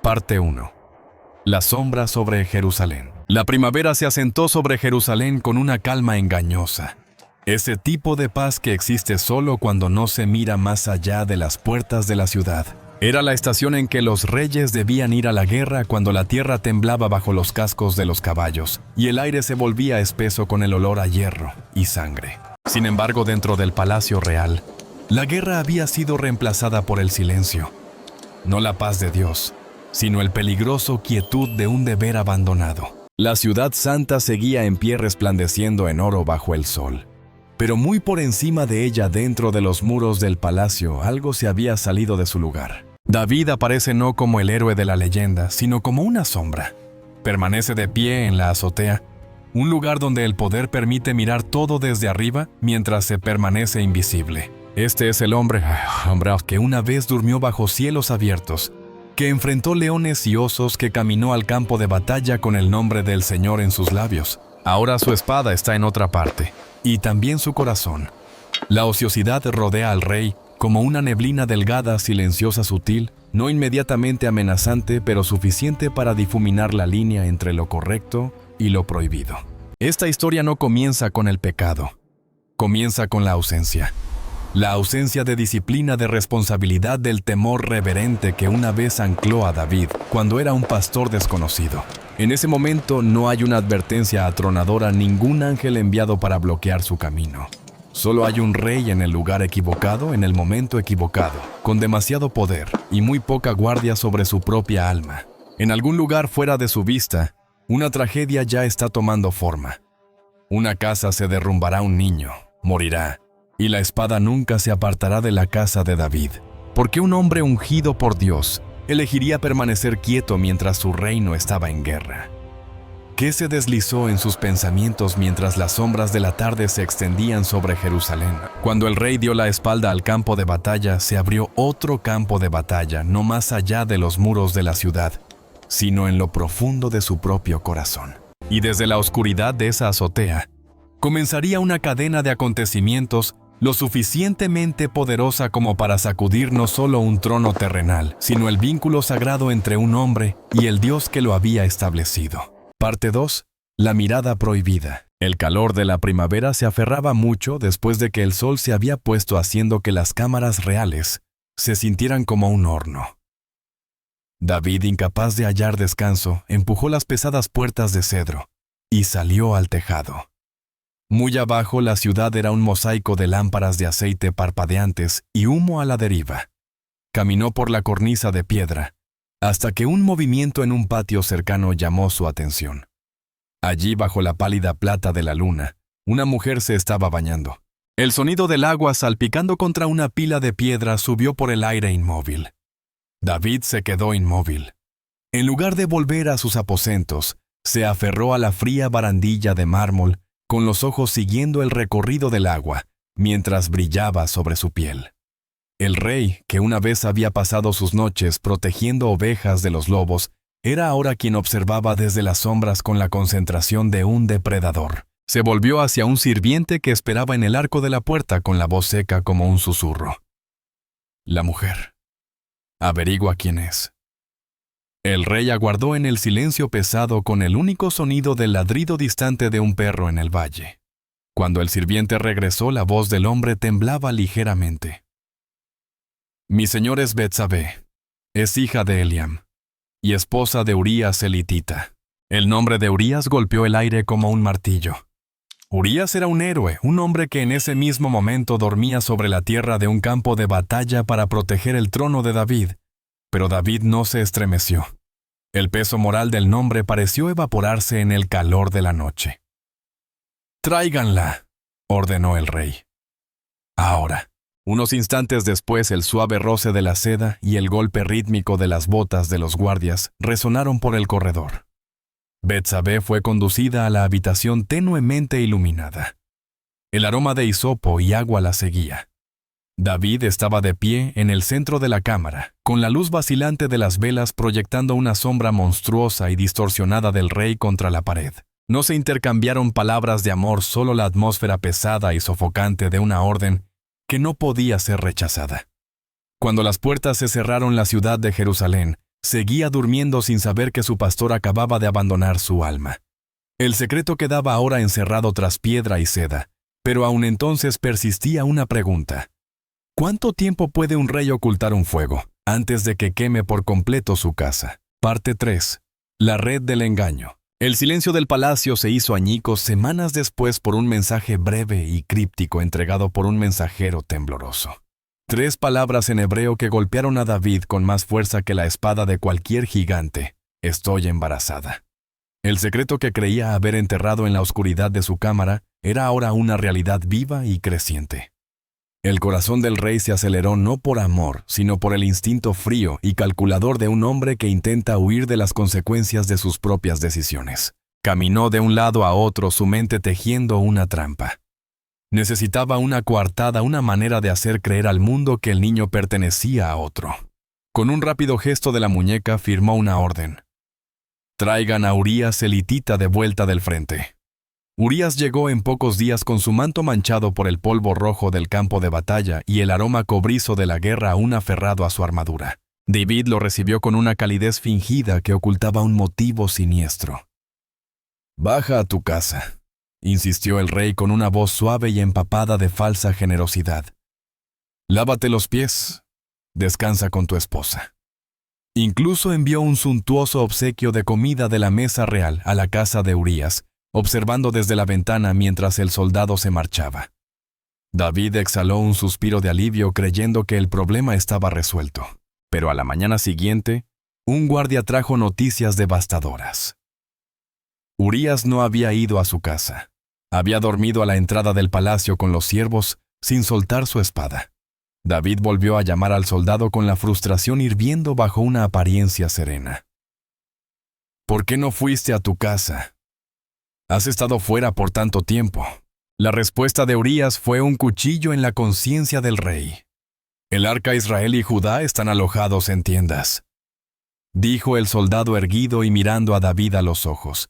Parte 1. La sombra sobre Jerusalén. La primavera se asentó sobre Jerusalén con una calma engañosa. Ese tipo de paz que existe solo cuando no se mira más allá de las puertas de la ciudad. Era la estación en que los reyes debían ir a la guerra cuando la tierra temblaba bajo los cascos de los caballos y el aire se volvía espeso con el olor a hierro y sangre. Sin embargo, dentro del palacio real, la guerra había sido reemplazada por el silencio. No la paz de Dios, sino el peligroso quietud de un deber abandonado. La ciudad santa seguía en pie resplandeciendo en oro bajo el sol. Pero muy por encima de ella, dentro de los muros del palacio, algo se había salido de su lugar. David aparece no como el héroe de la leyenda, sino como una sombra. Permanece de pie en la azotea, un lugar donde el poder permite mirar todo desde arriba mientras se permanece invisible. Este es el hombre que una vez durmió bajo cielos abiertos, que enfrentó leones y osos, que caminó al campo de batalla con el nombre del Señor en sus labios. Ahora su espada está en otra parte, y también su corazón. La ociosidad rodea al rey como una neblina delgada, silenciosa, sutil, no inmediatamente amenazante, pero suficiente para difuminar la línea entre lo correcto y lo prohibido. Esta historia no comienza con el pecado, comienza con la ausencia. La ausencia de disciplina, de responsabilidad, del temor reverente que una vez ancló a David cuando era un pastor desconocido. En ese momento no hay una advertencia atronadora, ningún ángel enviado para bloquear su camino. Solo hay un rey en el lugar equivocado, en el momento equivocado, con demasiado poder y muy poca guardia sobre su propia alma. En algún lugar fuera de su vista, una tragedia ya está tomando forma. Una casa se derrumbará, un niño morirá, y la espada nunca se apartará de la casa de David, porque un hombre ungido por Dios elegiría permanecer quieto mientras su reino estaba en guerra. ¿Qué se deslizó en sus pensamientos mientras las sombras de la tarde se extendían sobre Jerusalén? Cuando el rey dio la espalda al campo de batalla, se abrió otro campo de batalla, no más allá de los muros de la ciudad, sino en lo profundo de su propio corazón. Y desde la oscuridad de esa azotea, comenzaría una cadena de acontecimientos lo suficientemente poderosa como para sacudir no solo un trono terrenal, sino el vínculo sagrado entre un hombre y el Dios que lo había establecido. Parte 2. La mirada prohibida. El calor de la primavera se aferraba mucho después de que el sol se había puesto, haciendo que las cámaras reales se sintieran como un horno. David, incapaz de hallar descanso, empujó las pesadas puertas de cedro y salió al tejado. Muy abajo, la ciudad era un mosaico de lámparas de aceite parpadeantes y humo a la deriva. Caminó por la cornisa de piedra, hasta que un movimiento en un patio cercano llamó su atención. Allí, bajo la pálida plata de la luna, una mujer se estaba bañando. El sonido del agua salpicando contra una pila de piedra subió por el aire inmóvil. David se quedó inmóvil. En lugar de volver a sus aposentos, se aferró a la fría barandilla de mármol, con los ojos siguiendo el recorrido del agua, mientras brillaba sobre su piel. El rey, que una vez había pasado sus noches protegiendo ovejas de los lobos, era ahora quien observaba desde las sombras con la concentración de un depredador. Se volvió hacia un sirviente que esperaba en el arco de la puerta con la voz seca como un susurro. La mujer. Averigua quién es. El rey aguardó en el silencio pesado, con el único sonido del ladrido distante de un perro en el valle. Cuando el sirviente regresó, la voz del hombre temblaba ligeramente. Mi señor es Betsabé, es hija de Eliam, y esposa de Urías elitita. El nombre de Urías golpeó el aire como un martillo. Urías era un héroe, un hombre que en ese mismo momento dormía sobre la tierra de un campo de batalla para proteger el trono de David. Pero David no se estremeció. El peso moral del nombre pareció evaporarse en el calor de la noche. «Tráiganla», ordenó el rey. Ahora. Unos instantes después, el suave roce de la seda y el golpe rítmico de las botas de los guardias resonaron por el corredor. Betsabé fue conducida a la habitación tenuemente iluminada. El aroma de hisopo y agua la seguía. David estaba de pie en el centro de la cámara, con la luz vacilante de las velas proyectando una sombra monstruosa y distorsionada del rey contra la pared. No se intercambiaron palabras de amor, solo la atmósfera pesada y sofocante de una orden que no podía ser rechazada. Cuando las puertas se cerraron, la ciudad de Jerusalén seguía durmiendo sin saber que su pastor acababa de abandonar su alma. El secreto quedaba ahora encerrado tras piedra y seda, pero aún entonces persistía una pregunta. ¿Cuánto tiempo puede un rey ocultar un fuego antes de que queme por completo su casa? Parte 3. La red del engaño. El silencio del palacio se hizo añicos semanas después por un mensaje breve y críptico entregado por un mensajero tembloroso. 3 palabras en hebreo que golpearon a David con más fuerza que la espada de cualquier gigante. Estoy embarazada. El secreto que creía haber enterrado en la oscuridad de su cámara era ahora una realidad viva y creciente. El corazón del rey se aceleró no por amor, sino por el instinto frío y calculador de un hombre que intenta huir de las consecuencias de sus propias decisiones. Caminó de un lado a otro, su mente tejiendo una trampa. Necesitaba una coartada, una manera de hacer creer al mundo que el niño pertenecía a otro. Con un rápido gesto de la muñeca firmó una orden. Traigan a Urías el hitita de vuelta del frente. Urías llegó en pocos días con su manto manchado por el polvo rojo del campo de batalla y el aroma cobrizo de la guerra aún aferrado a su armadura. David lo recibió con una calidez fingida que ocultaba un motivo siniestro. «Baja a tu casa», insistió el rey con una voz suave y empapada de falsa generosidad. «Lávate los pies. Descansa con tu esposa». Incluso envió un suntuoso obsequio de comida de la mesa real a la casa de Urías, observando desde la ventana mientras el soldado se marchaba. David exhaló un suspiro de alivio creyendo que el problema estaba resuelto. Pero a la mañana siguiente, un guardia trajo noticias devastadoras. Urías no había ido a su casa. Había dormido a la entrada del palacio con los siervos sin soltar su espada. David volvió a llamar al soldado con la frustración hirviendo bajo una apariencia serena. «¿Por qué no fuiste a tu casa? Has estado fuera por tanto tiempo». La respuesta de Urías fue un cuchillo en la conciencia del rey. «El arca Israel y Judá están alojados en tiendas», dijo el soldado erguido y mirando a David a los ojos.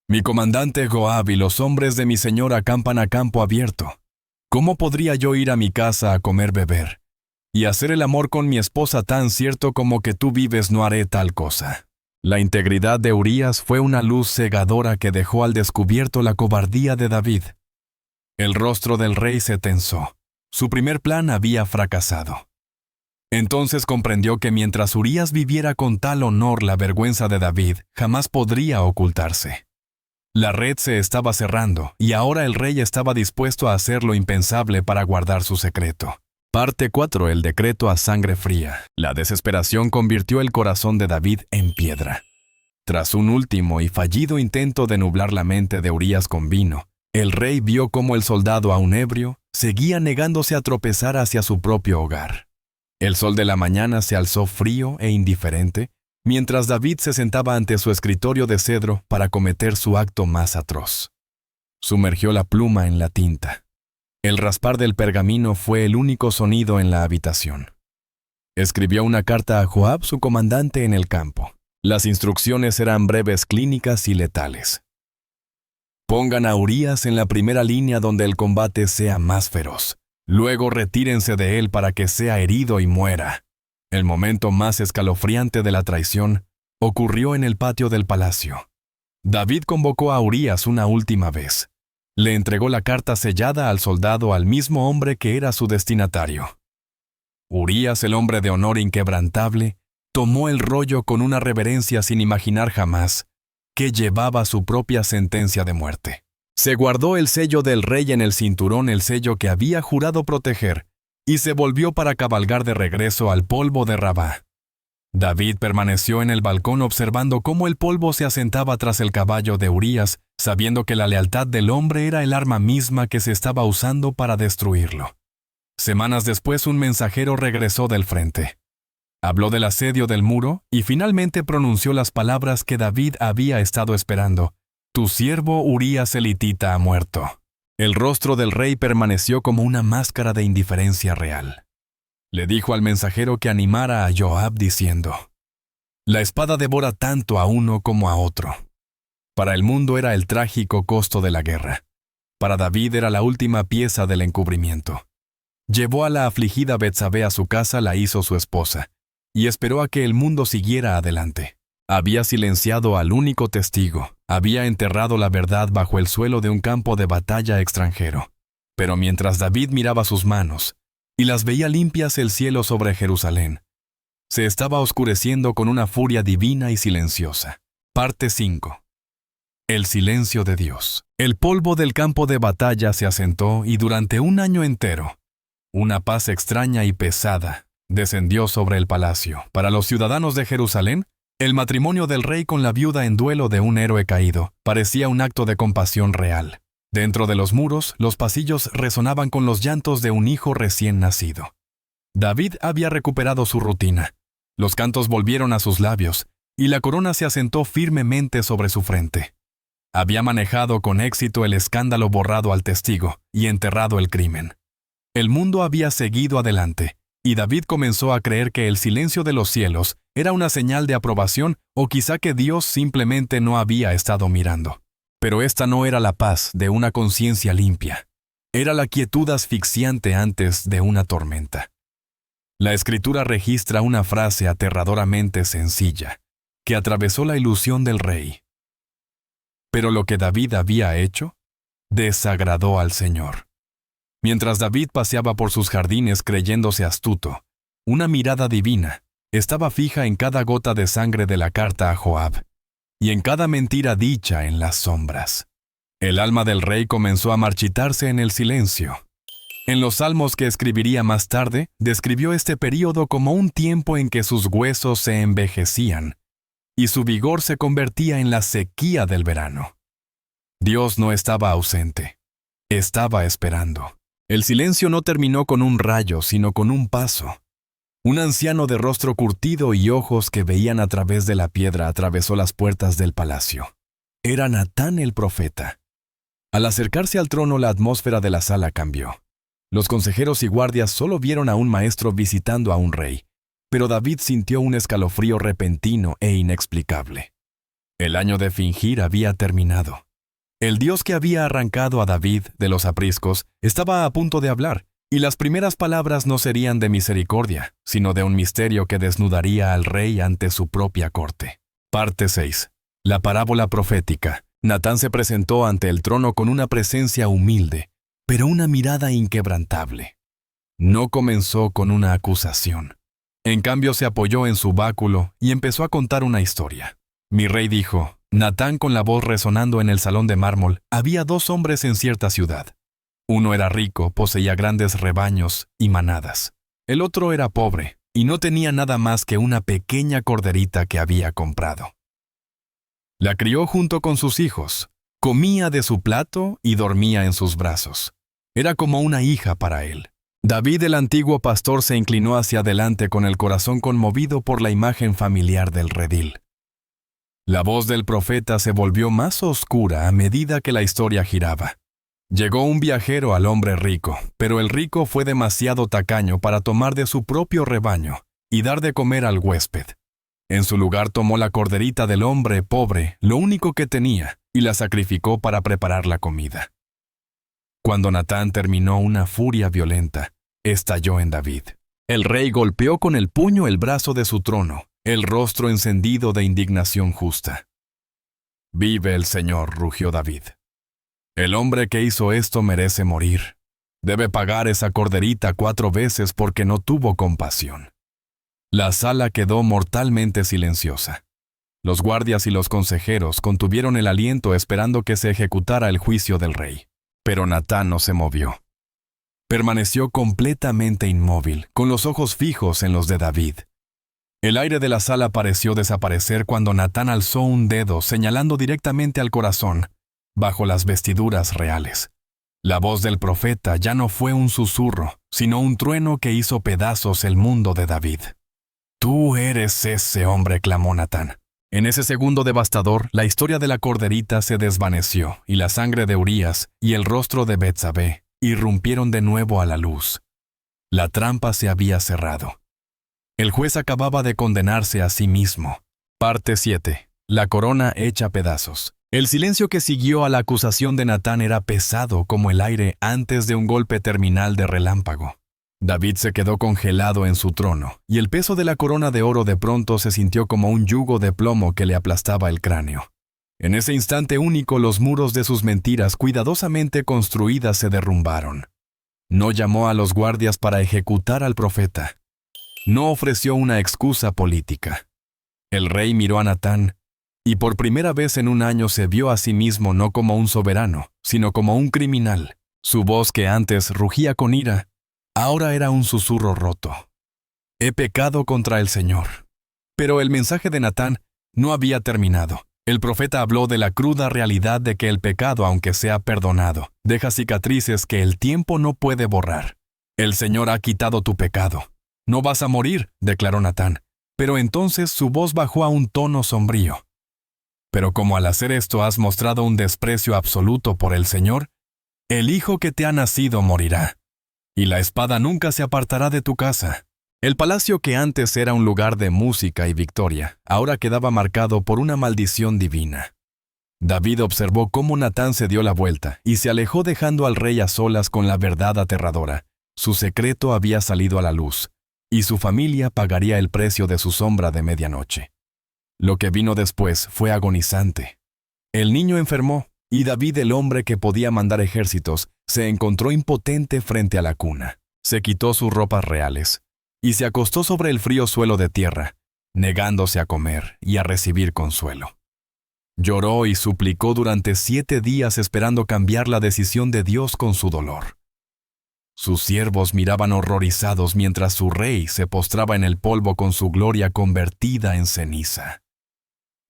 «Mi comandante Joab y los hombres de mi señor acampan a campo abierto. ¿Cómo podría yo ir a mi casa a comer beber? Y hacer el amor con mi esposa tan cierto como que tú vives no haré tal cosa». La integridad de Urías fue una luz cegadora que dejó al descubierto la cobardía de David. El rostro del rey se tensó. Su primer plan había fracasado. Entonces comprendió que mientras Urías viviera con tal honor, la vergüenza de David jamás podría ocultarse. La red se estaba cerrando, y ahora el rey estaba dispuesto a hacer lo impensable para guardar su secreto. Parte 4. El decreto a sangre fría. La desesperación convirtió el corazón de David en piedra. Tras un último y fallido intento de nublar la mente de Urías con vino, el rey vio cómo el soldado aún ebrio seguía negándose a tropezar hacia su propio hogar. El sol de la mañana se alzó frío e indiferente, mientras David se sentaba ante su escritorio de cedro para cometer su acto más atroz. Sumergió la pluma en la tinta. El raspar del pergamino fue el único sonido en la habitación. Escribió una carta a Joab, su comandante en el campo. Las instrucciones eran breves, clínicas y letales. Pongan a Urías en la primera línea donde el combate sea más feroz. Luego retírense de él para que sea herido y muera. El momento más escalofriante de la traición ocurrió en el patio del palacio. David convocó a Urías una última vez. Le entregó la carta sellada al soldado, al mismo hombre que era su destinatario. Urías, el hombre de honor inquebrantable, tomó el rollo con una reverencia sin imaginar jamás que llevaba su propia sentencia de muerte. Se guardó el sello del rey en el cinturón, el sello que había jurado proteger, y se volvió para cabalgar de regreso al polvo de Rabá. David permaneció en el balcón observando cómo el polvo se asentaba tras el caballo de Urías, sabiendo que la lealtad del hombre era el arma misma que se estaba usando para destruirlo. Semanas después, un mensajero regresó del frente. Habló del asedio del muro y finalmente pronunció las palabras que David había estado esperando. «Tu siervo Urías el hitita ha muerto». El rostro del rey permaneció como una máscara de indiferencia real. Le dijo al mensajero que animara a Joab diciendo: «La espada devora tanto a uno como a otro». Para el mundo era el trágico costo de la guerra. Para David era la última pieza del encubrimiento. Llevó a la afligida Betsabé a su casa, la hizo su esposa, y esperó a que el mundo siguiera adelante. Había silenciado al único testigo, había enterrado la verdad bajo el suelo de un campo de batalla extranjero. Pero mientras David miraba sus manos, y las veía limpias el cielo sobre Jerusalén, se estaba oscureciendo con una furia divina y silenciosa. Parte 5. El silencio de Dios. El polvo del campo de batalla se asentó y durante un año entero, una paz extraña y pesada descendió sobre el palacio. Para los ciudadanos de Jerusalén, el matrimonio del rey con la viuda en duelo de un héroe caído parecía un acto de compasión real. Dentro de los muros, los pasillos resonaban con los llantos de un hijo recién nacido. David había recuperado su rutina. Los cantos volvieron a sus labios, y la corona se asentó firmemente sobre su frente. Había manejado con éxito el escándalo, borrado al testigo y enterrado el crimen. El mundo había seguido adelante, y David comenzó a creer que el silencio de los cielos era una señal de aprobación o quizá que Dios simplemente no había estado mirando. Pero esta no era la paz de una conciencia limpia. Era la quietud asfixiante antes de una tormenta. La Escritura registra una frase aterradoramente sencilla, que atravesó la ilusión del rey. Pero lo que David había hecho desagradó al Señor. Mientras David paseaba por sus jardines creyéndose astuto, una mirada divina estaba fija en cada gota de sangre de la carta a Joab, y en cada mentira dicha en las sombras. El alma del rey comenzó a marchitarse en el silencio. En los salmos que escribiría más tarde, describió este período como un tiempo en que sus huesos se envejecían y su vigor se convertía en la sequía del verano. Dios no estaba ausente, estaba esperando. El silencio no terminó con un rayo, sino con un paso. Un anciano de rostro curtido y ojos que veían a través de la piedra atravesó las puertas del palacio. Era Natán el profeta. Al acercarse al trono, la atmósfera de la sala cambió. Los consejeros y guardias solo vieron a un maestro visitando a un rey, pero David sintió un escalofrío repentino e inexplicable. El año de fingir había terminado. El Dios que había arrancado a David de los apriscos estaba a punto de hablar, y las primeras palabras no serían de misericordia, sino de un misterio que desnudaría al rey ante su propia corte. Parte 6. La parábola profética. Natán se presentó ante el trono con una presencia humilde, pero una mirada inquebrantable. No comenzó con una acusación. En cambio se apoyó en su báculo y empezó a contar una historia. Mi rey dijo, Natán con la voz resonando en el salón de mármol, había 2 hombres en cierta ciudad. Uno era rico, poseía grandes rebaños y manadas. El otro era pobre y no tenía nada más que una pequeña corderita que había comprado. La crió junto con sus hijos, comía de su plato y dormía en sus brazos. Era como una hija para él. David, el antiguo pastor, se inclinó hacia adelante con el corazón conmovido por la imagen familiar del redil. La voz del profeta se volvió más oscura a medida que la historia giraba. Llegó un viajero al hombre rico, pero el rico fue demasiado tacaño para tomar de su propio rebaño y dar de comer al huésped. En su lugar tomó la corderita del hombre pobre, lo único que tenía, y la sacrificó para preparar la comida. Cuando Natán terminó, una furia violenta estalló en David. El rey golpeó con el puño el brazo de su trono, el rostro encendido de indignación justa. «Vive el Señor», rugió David. «El hombre que hizo esto merece morir. Debe pagar esa corderita 4 veces porque no tuvo compasión». La sala quedó mortalmente silenciosa. Los guardias y los consejeros contuvieron el aliento esperando que se ejecutara el juicio del rey. Pero Natán no se movió. Permaneció completamente inmóvil, con los ojos fijos en los de David. El aire de la sala pareció desaparecer cuando Natán alzó un dedo señalando directamente al corazón, bajo las vestiduras reales. La voz del profeta ya no fue un susurro, sino un trueno que hizo pedazos el mundo de David. «Tú eres ese hombre», clamó Natán. En ese segundo devastador, la historia de la corderita se desvaneció, y la sangre de Urías y el rostro de Betsabé irrumpieron de nuevo a la luz. La trampa se había cerrado. El juez acababa de condenarse a sí mismo. Parte 7. La corona hecha pedazos. El silencio que siguió a la acusación de Natán era pesado como el aire antes de un golpe terminal de relámpago. David se quedó congelado en su trono, y el peso de la corona de oro de pronto se sintió como un yugo de plomo que le aplastaba el cráneo. En ese instante único los muros de sus mentiras cuidadosamente construidas se derrumbaron. No llamó a los guardias para ejecutar al profeta. No ofreció una excusa política. El rey miró a Natán, y por primera vez en un año se vio a sí mismo no como un soberano, sino como un criminal. Su voz, que antes rugía con ira, ahora era un susurro roto. He pecado contra el Señor. Pero el mensaje de Natán no había terminado. El profeta habló de la cruda realidad de que el pecado, aunque sea perdonado, deja cicatrices que el tiempo no puede borrar. El Señor ha quitado tu pecado. No vas a morir, declaró Natán. Pero entonces su voz bajó a un tono sombrío. Pero como al hacer esto has mostrado un desprecio absoluto por el Señor, el hijo que te ha nacido morirá, y la espada nunca se apartará de tu casa. El palacio, que antes era un lugar de música y victoria, ahora quedaba marcado por una maldición divina. David observó cómo Natán se dio la vuelta y se alejó dejando al rey a solas con la verdad aterradora. Su secreto había salido a la luz, y su familia pagaría el precio de su sombra de medianoche. Lo que vino después fue agonizante. El niño enfermó, y David, el hombre que podía mandar ejércitos, se encontró impotente frente a la cuna. Se quitó sus ropas reales y se acostó sobre el frío suelo de tierra, negándose a comer y a recibir consuelo. Lloró y suplicó durante 7 días esperando cambiar la decisión de Dios con su dolor. Sus siervos miraban horrorizados mientras su rey se postraba en el polvo con su gloria convertida en ceniza.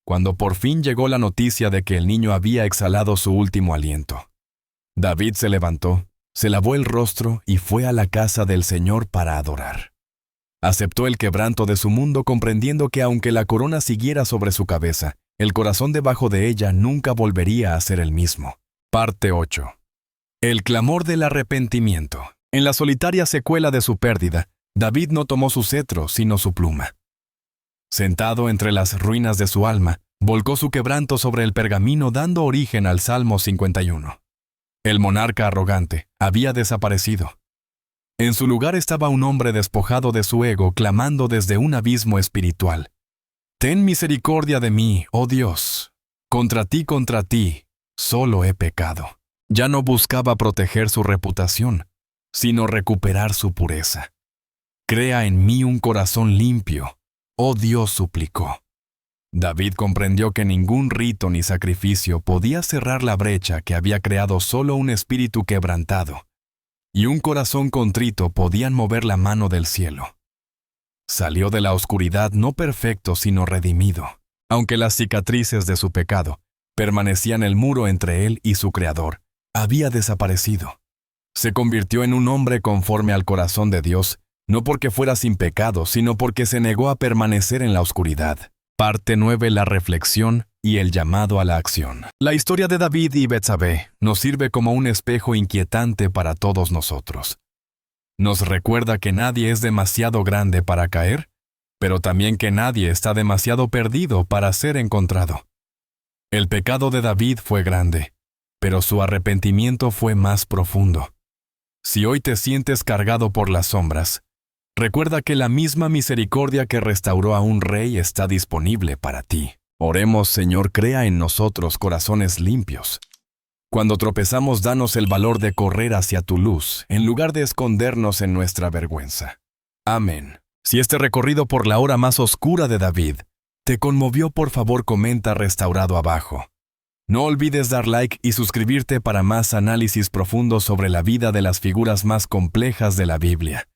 Cuando por fin llegó la noticia de que el niño había exhalado su último aliento, David se levantó, se lavó el rostro y fue a la casa del Señor para adorar. Aceptó el quebranto de su mundo, comprendiendo que aunque la corona siguiera sobre su cabeza, el corazón debajo de ella nunca volvería a ser el mismo. Parte 8. El clamor del arrepentimiento. En la solitaria secuela de su pérdida, David no tomó su cetro, sino su pluma. Sentado entre las ruinas de su alma, volcó su quebranto sobre el pergamino, dando origen al Salmo 51. El monarca arrogante había desaparecido. En su lugar estaba un hombre despojado de su ego, clamando desde un abismo espiritual. Ten misericordia de mí, oh Dios. Contra ti, solo he pecado. Ya no buscaba proteger su reputación, sino recuperar su pureza. Crea en mí un corazón limpio, oh Dios, suplicó. David comprendió que ningún rito ni sacrificio podía cerrar la brecha que había creado solo un espíritu quebrantado, y un corazón contrito podían mover la mano del cielo. Salió de la oscuridad no perfecto, sino redimido, aunque las cicatrices de su pecado permanecían. El muro entre él y su Creador había desaparecido. Se convirtió en un hombre conforme al corazón de Dios, no porque fuera sin pecado, sino porque se negó a permanecer en la oscuridad. Parte 9. La reflexión y el llamado a la acción. La historia de David y Betsabé nos sirve como un espejo inquietante para todos nosotros. Nos recuerda que nadie es demasiado grande para caer, pero también que nadie está demasiado perdido para ser encontrado. El pecado de David fue grande, pero su arrepentimiento fue más profundo. Si hoy te sientes cargado por las sombras, recuerda que la misma misericordia que restauró a un rey está disponible para ti. Oremos: Señor, crea en nosotros corazones limpios. Cuando tropezamos, danos el valor de correr hacia tu luz, en lugar de escondernos en nuestra vergüenza. Amén. Si este recorrido por la hora más oscura de David te conmovió, por favor comenta restaurado abajo. No olvides dar like y suscribirte para más análisis profundos sobre la vida de las figuras más complejas de la Biblia.